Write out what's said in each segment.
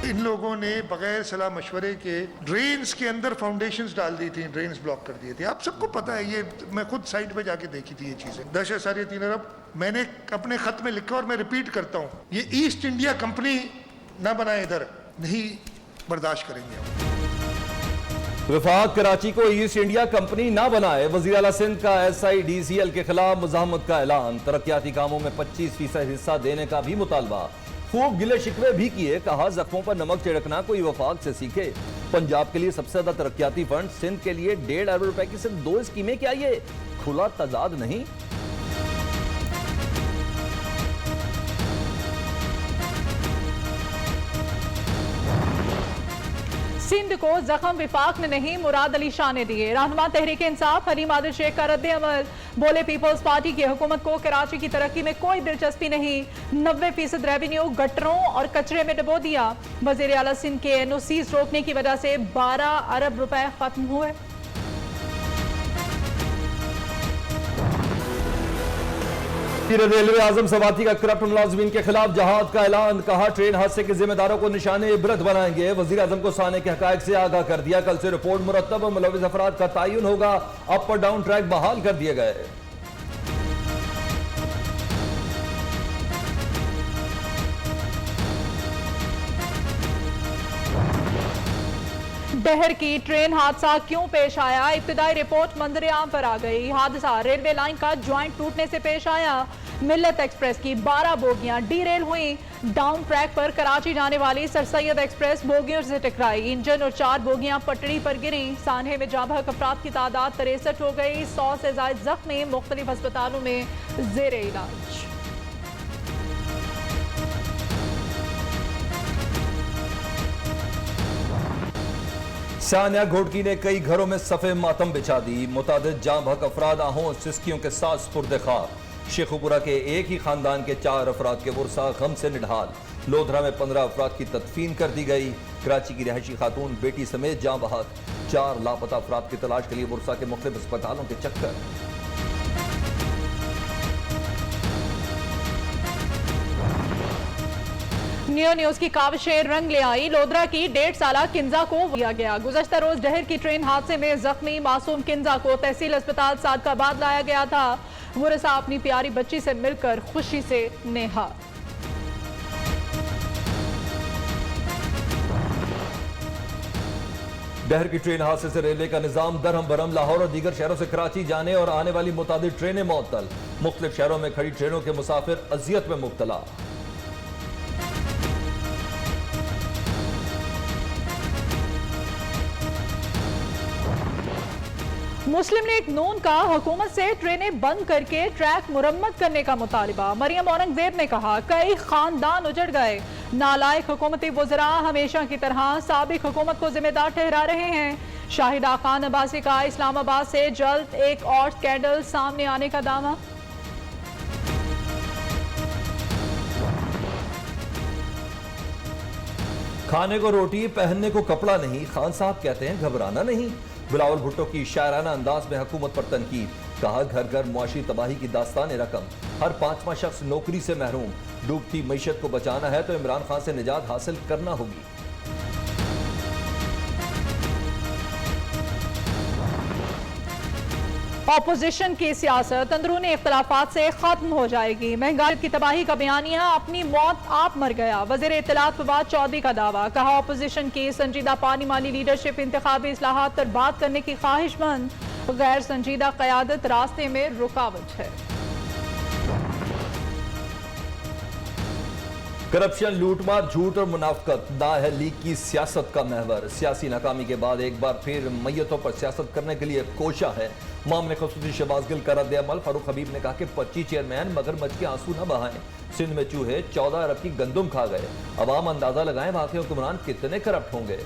इन लोगों ने बगैर सलाह मशवरे के ड्रेन्स के अंदर फाउंडेशंस डाल दी थी, ड्रेन्स ब्लॉक कर दिए थे। आप सबको पता है, ये मैं खुद साइट पे जाके देखी थी ये चीजें। दहशत सारी 3 अरब मैंने अपने खत में लिखा और मैं रिपीट करता हूँ, ये ईस्ट इंडिया कंपनी ना बनाए, इधर नहीं बर्दाश्त करेंगे हम। वफाक कराची को ईस्ट इंडिया कंपनी ना बनाए, वज़ीर आला सिंध का SIDCL के खिलाफ मुज़ाहमत का ऐलान। तरक्याती कामों में 25% हिस्सा देने का भी मुतालबा। खूब गिले शिकवे भी किए, कहा जख्मों पर नमक छिड़कना कोई वफाक से सीखे। पंजाब के लिए सबसे ज्यादा तरक्याती फंड, सिंध के लिए 1.5 अरब रुपए की सिर्फ 2 स्कीमें, क्या ये खुला तजाद नहीं? सिंध को जख्म विफाक ने नहीं, मुराद अली शाह ने दिए। रहनुमा तहरीक इंसाफ हलीम आदिल शेख का रद्द अमल, बोले पीपल्स पार्टी की हुकूमत को कराची की तरक्की में कोई दिलचस्पी नहीं, 90% रेवेन्यू गटरों और कचरे में डबो दिया। वजीर आला सिंध के NOCs रोकने की वजह से 12 अरब रुपए खत्म हुए। रेलवे आजम सवाती का करप्ट मुलाजमीन के खिलाफ जहाद का ऐलान, कहा ट्रेन हादसे के जिम्मेदारों को निशाने इबरत बनाएंगे। वजीर आजम को साने के हकायक से आगाह कर दिया, कल से रिपोर्ट मुरतब और मुलविस अफराद का तयन होगा। अप और डाउन ट्रैक बहाल कर दिए गए। डहर की ट्रेन हादसा क्यों पेश आया, इब्तिदाई रिपोर्ट मंजर आम पर आ गई। हादसा रेलवे लाइन का ज्वाइंट टूटने से पेश आया। मिल्लत एक्सप्रेस की 12 बोगियां डीरेल हुई। डाउन ट्रैक पर कराची जाने वाली सर सैयद एक्सप्रेस बोगियों से टकराई। इंजन और 4 बोगियां पटड़ी पर गिरी। सान्हे में जाँ बहक अफराद की तादाद 63 हो गई। 100 से ज्यादा जख्मी मुख्तलिफ अस्पतालों में जेर इलाज। सानिया घोटकी ने कई घरों में सफ़े मातम बिछा दी। मुतादिद जाँ बहक अफराद आहों सिस्कियों के साथ सुपुर्द खाक। शेखुपुरा के एक ही खानदान के 4 अफराद के वर्सा गम से निढाल। लोधरा में 15 अफराद की तदफीन कर दी गई। कराची की रिहायशी खातून बेटी समेत जाँ बहक। 4 लापता अफराद की तलाश के लिए वर्सा के मुख्तलिफ अस्पतालों के चक्कर। न्यू न्यूज की काविशें रंग ले आई। लोधरा की 1.5 साला किंजा को दिया गया। गुज़श्ता रोज डहर की ट्रेन हादसे में जख्मी मासूम किंजा को तहसील अस्पताल सादकाबाद लाया गया था। मुरसा अपनी प्यारी बच्ची से मिलकर खुशी से नेहा। डहर की ट्रेन हादसे से रेलवे का निजाम दरहम बरम। लाहौर और दीगर शहरों से कराची जाने और आने वाली मुतादिद ट्रेनें मुअत्तल। मुख्तलिफ शहरों में खड़ी ट्रेनों के मुसाफिर अजियत में मुब्तला। मुस्लिम लीग नून का हुकूमत से ट्रेनें बंद करके ट्रैक मुरम्मत करने का मुतालिबा। मरियम औरंगजेब ने कहा, कई खानदान उजड़ गए। नालायक हुकूमती वज़रा हमेशा की तरह साबिक हुकूमत को जिम्मेदार ठहरा रहे हैं। शाहिदा खान अब्बासी का इस्लामाबाद से जल्द एक और स्कैंडल सामने आने का दावा। खाने को रोटी, पहनने को कपड़ा नहीं, खान साहब कहते हैं घबराना नहीं। बिलावल भुट्टो की शायराना अंदाज में हुकूमत पर तनकीद, कहा घर घर मुआशी तबाही की दास्तान रकम। हर 5वां शख्स नौकरी से महरूम। डूबती मईशत को बचाना है तो इमरान खान से निजात हासिल करना होगी। ऑपोजिशन की सियासत अंदरूनी इख्तलाफात से खत्म हो जाएगी। महंगाई की तबाही का बयानिया, अपनी मौत आप मर गया। वज़ीर इत्तलात फवाद चौधरी का दावा, कहा ऑपोजिशन की संजीदा पार्लिमानी लीडरशिप इंतखाबी इस्लाहात पर बात करने की ख्वाहिशमंद। गैर संजीदा क़यादत रास्ते में रुकावट है। करप्शन, लूटमार, झूठ और मुनाफकत ना है लीग की सियासत का महवर। सियासी नाकामी के बाद एक बार फिर मैयतों पर सियासत करने के लिए कोशा है। मामले खसूसी शहबाज गिल का रद्द अमल। फारूक हबीब ने कहा कि 25 चेयरमैन मगरमच्छ के आंसू न बहाएं। सिंध में चूहे 14 अरब की गंदुम खा गए। अवाम अंदाजा लगाएं वाकई हुक्मरान कितने करप्ट होंगे।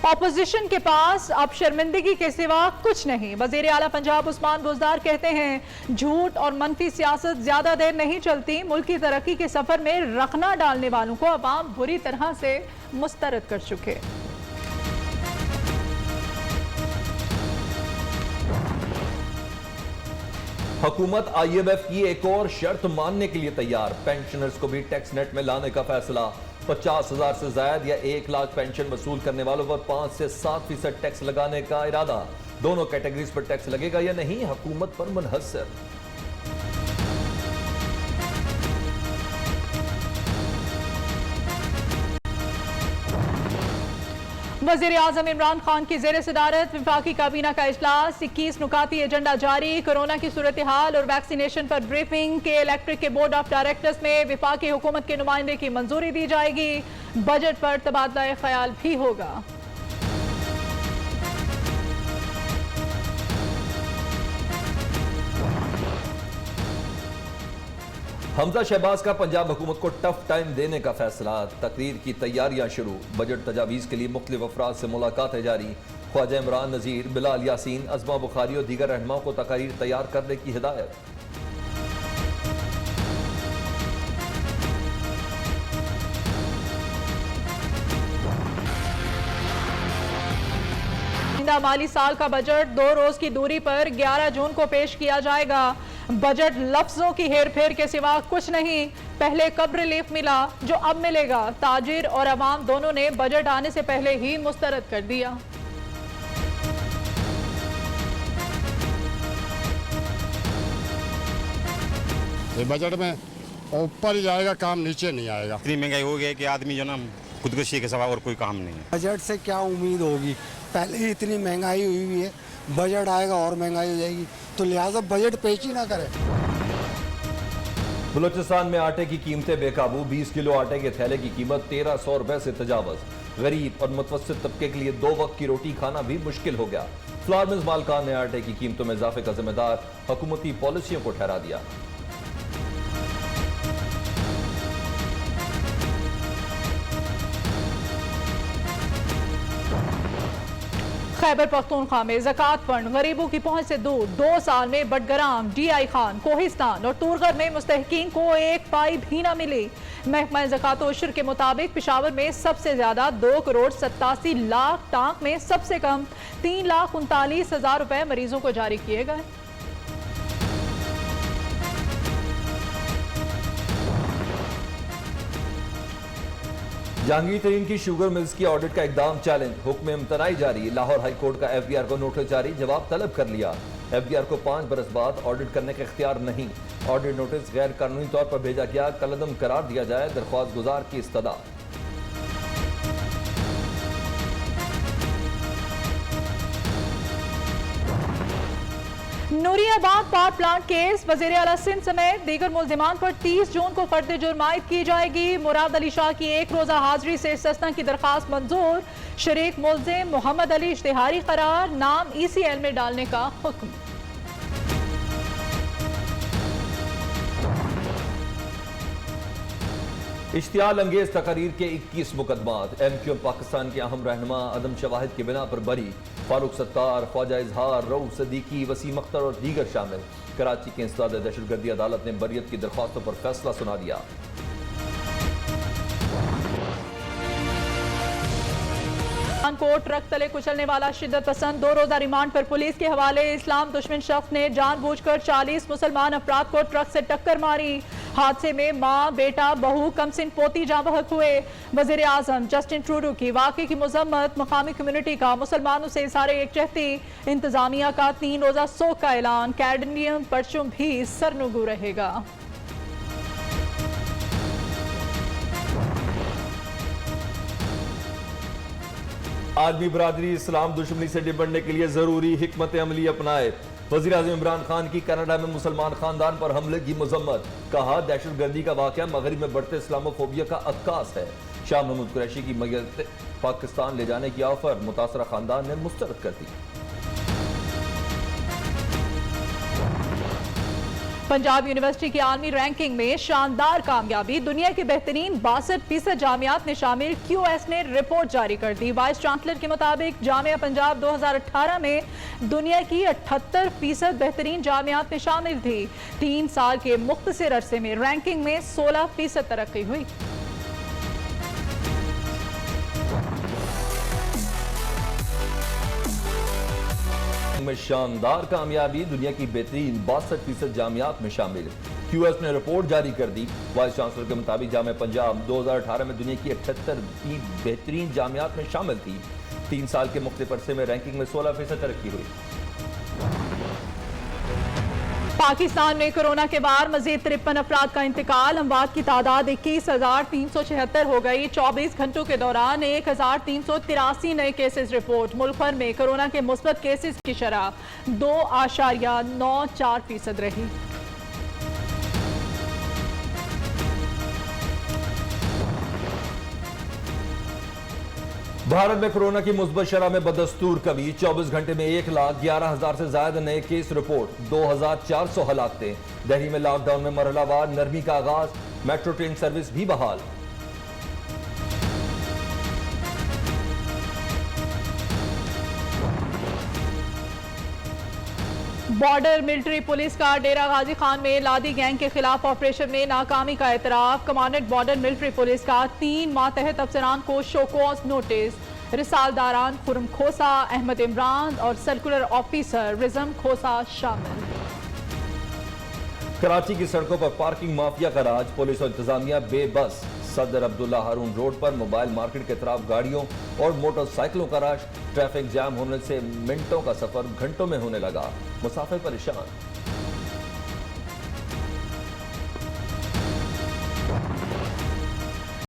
ऑपोजिशन के पास अब शर्मिंदगी के सिवा कुछ नहीं। वजीर आला पंजाब उस्मान बुज़दार कहते हैं, झूठ और मनफी सियासत ज्यादा देर नहीं चलती। मुल्क की तरक्की के सफर में रखना डालने वालों को अवाम बुरी तरह से मुस्तरद कर चुके। हुकूमत IMF की एक और शर्त मानने के लिए तैयार, पेंशनर्स को भी टैक्स नेट में लाने का फैसला। 50,000 से ज्यादा या 1 लाख पेंशन वसूल करने वालों पर 5 से 7% टैक्स लगाने का इरादा। दोनों कैटेगरीज पर टैक्स लगेगा या नहीं, हुकूमत पर मुनहसर। वज़ीर-ए-आज़म इमरान खान की ज़ेर सदारत वफाकी काबीना का इजलास, 21 नुकाती एजेंडा जारी, कोरोना की सूरत हाल और वैक्सीनेशन पर ब्रीफिंग के इलेक्ट्रिक के बोर्ड ऑफ डायरेक्टर्स में वफाकी हुकूमत के नुमाइंदे की मंजूरी दी जाएगी। बजट पर तबादला ख्याल भी होगा। हमजा शहबाज का पंजाब हुकूमत को टफ टाइम देने का फैसला, तकरीर की तैयारियां शुरू, बजट तजावीज़ के लिए मुख्तलिफ अफराद से मुलाकातें जारी। ख्वाजा इमरान नज़ीर, बिलाल यासीन, अज़मा बुखारी और दीगर रहनुमाओं को तकारीर तैयार करने की हिदायत। माली साल का बजट 2 रोज की दूरी पर 11 जून को पेश किया जाएगा। बजट लफ्जों की हेरफेर के सिवा कुछ नहीं। पहले कब रिलीफ मिला, जो अब मिलेगा, ताजिर और अवाम दोनों ने बजट आने से पहले ही मुस्तरद कर दिया। ये बजट में ऊपर ही जाएगा, काम नीचे नहीं आएगा। इतनी महंगाई हो गई है कि आदमी जो ना खुदकुशी के सिवा और कोई काम नहीं है। बजट से क्या उम्मीद होगी, पहले ही इतनी महंगाई हुई है, बजट आएगा और महंगाई हो जाएगी, तो लिहाजा बजट पेश ही ना करें। बलूचिस्तान में आटे की कीमतें बेकाबू, 20 किलो आटे के थैले की कीमत 1300 रुपए से तजावज। गरीब और मुतवस्सित तबके के लिए 2 वक्त की रोटी खाना भी मुश्किल हो गया। फ्लावर मिल्स मालकान ने आटे की कीमतों में इजाफे का जिम्मेदार हुकूमती पॉलिसियों को ठहरा दिया। खैबर पख्तूनख्वा में ज़कात फंड गरीबों की पहुंच से दूर, 2 साल में बडगराम, DI खान, कोहिस्तान और तूरगर में मुस्तहकीन को 1 पाई भी न मिली। महकमा ज़कात व उश्र के मुताबिक पिशावर में सबसे ज्यादा 2 करोड़ 87 लाख, टांक में सबसे कम 3,39,000 रुपए मरीजों को जारी किए गए। जहांगीर तरीन की शुगर मिल्स की ऑडिट का इकदाम चैलेंज, हुक्म इम्तनाई जारी। लाहौर हाई कोर्ट का FBR को नोटिस जारी, जवाब तलब कर लिया। FBR को 5 बरस बाद ऑडिट करने का इख्तियार नहीं। ऑडिट नोटिस गैर कानूनी तौर पर भेजा गया, कलअदम करार दिया जाए, दरख्वास्त गुजार की इस्तदा। नूरियाबाद पावर प्लांट केस, वज़ीर आला सिंध समेत दीगर मुल्जिमान पर 30 जून को फर्द जुर्म आयद की जाएगी। मुराद अली शाह की 1 रोजा हाजिरी से सस्ता की दरखास्त मंजूर। शरीक मुल्जिम मोहम्मद अली इश्तिहारी करार, नाम ECL में डालने का हुक्म। इश्तियाल अंगेज तकरीर के 21 मुकदमात, MQM पाकिस्तान के अहम रहनुमा अदम शवाहिद की बिना पर बरी। फारूक सत्तार, ख्वाजा इजहार, रऊफ सदीकी, वसीम अख्तर और दीगर शामिल। कराची की इंसदाद दहशतगर्दी अदालत ने बरियत की दरख्वास्तों पर फैसला सुना दिया। को ट्रक तले कुचलने वाला शिद्दत पसंद 2 रोजा रिमांड पर पुलिस के हवाले। इस्लाम दुश्मन शख्स ने जानबूझकर 40 मुसलमान अफराद को ट्रक से टक्कर मारी। हादसे में मां, बेटा, बहू, कमसिन पोती जाँ बहक हुए। वज़ीर आज़म जस्टिन ट्रूडो की वाक़े की मजम्मत, मकामी कम्युनिटी का मुसलमानों से इज़हार यकजहती। इंतजामिया का 3 रोजा सोग का ऐलान, कैडमियम परचम भी सरनुगू रहेगा। आदमी बरादरी इस्लाम दुश्मनी से निपटने के लिए जरूरी हिकमत अमली अपनाए। वज़ीर आज़म इमरान खान की कनाडा में मुसलमान खानदान पर हमले की मजम्मत, कहा दहशतगर्दी का वाक़या मगरिब में बढ़ते इस्लामोफोबिया का अक्कास है। शाह महमूद कुरैशी की मयत पाकिस्तान ले जाने की ऑफर मुतासरा खानदान ने मुस्तरद कर दी। पंजाब यूनिवर्सिटी की आलमी रैंकिंग में शानदार कामयाबी, दुनिया के बेहतरीन 62% जामियात में शामिल। QS ने रिपोर्ट जारी कर दी। वाइस चांसलर के मुताबिक जामिया पंजाब 2018 में दुनिया की 78% बेहतरीन जामियात में शामिल थी। 3 साल के मुख्तसर अरसे में रैंकिंग में 16% तरक्की हुई। रैंकिंग में शानदार कामयाबी, दुनिया की बेहतरीन 62% जामियात में शामिल। QS ने रिपोर्ट जारी कर दी। वाइस चांसलर के मुताबिक जामिया पंजाब 2018 में दुनिया की 78वीं बेहतरीन जामियात में शामिल थी। 3 साल के मुख्तलिफ अरसे में रैंकिंग में 16% तरक्की हुई। पाकिस्तान में कोरोना के बाद मजीद 53 अफराद का इंतकाल, अमवात की तादाद 21,376 हो गई। 24 घंटों के दौरान 1,383 नए केसेस रिपोर्ट। मुल्क भर में कोरोना के मुस्बत केसेस की शरह 2.94% रही। भारत में कोरोना की मुस्बत शरह में बदस्तूर कमी। 24 घंटे में 1,11,000 से ज्यादा नए केस रिपोर्ट, 2,400 हलाकतें। दिल्ली में लॉकडाउन में मरहलावार नरमी का आगाज, मेट्रो ट्रेन सर्विस भी बहाल। बॉर्डर मिलिट्री पुलिस का डेरा गाजी खान में लादी गैंग के खिलाफ ऑपरेशन में नाकामी का एतराफ। कमांडेंट बॉर्डर मिलिट्री पुलिस का 3 मातहत अफसरान को शोकॉज नोटिस। रिसालदारान खुरम खोसा, अहमद इमरान और सर्कुलर ऑफिसर रिजम खोसा शामिल। कराची की सड़कों पर पार्किंग माफिया का राज, पुलिस और इंतजामिया बेबस। सदर अब्दुल्ला हारून रोड पर मोबाइल मार्केट के तरफ गाड़ियों और मोटरसाइकिलों का रश। ट्रैफिक जाम होने से मिनटों का सफर घंटों में होने लगा, मुसाफिर परेशान।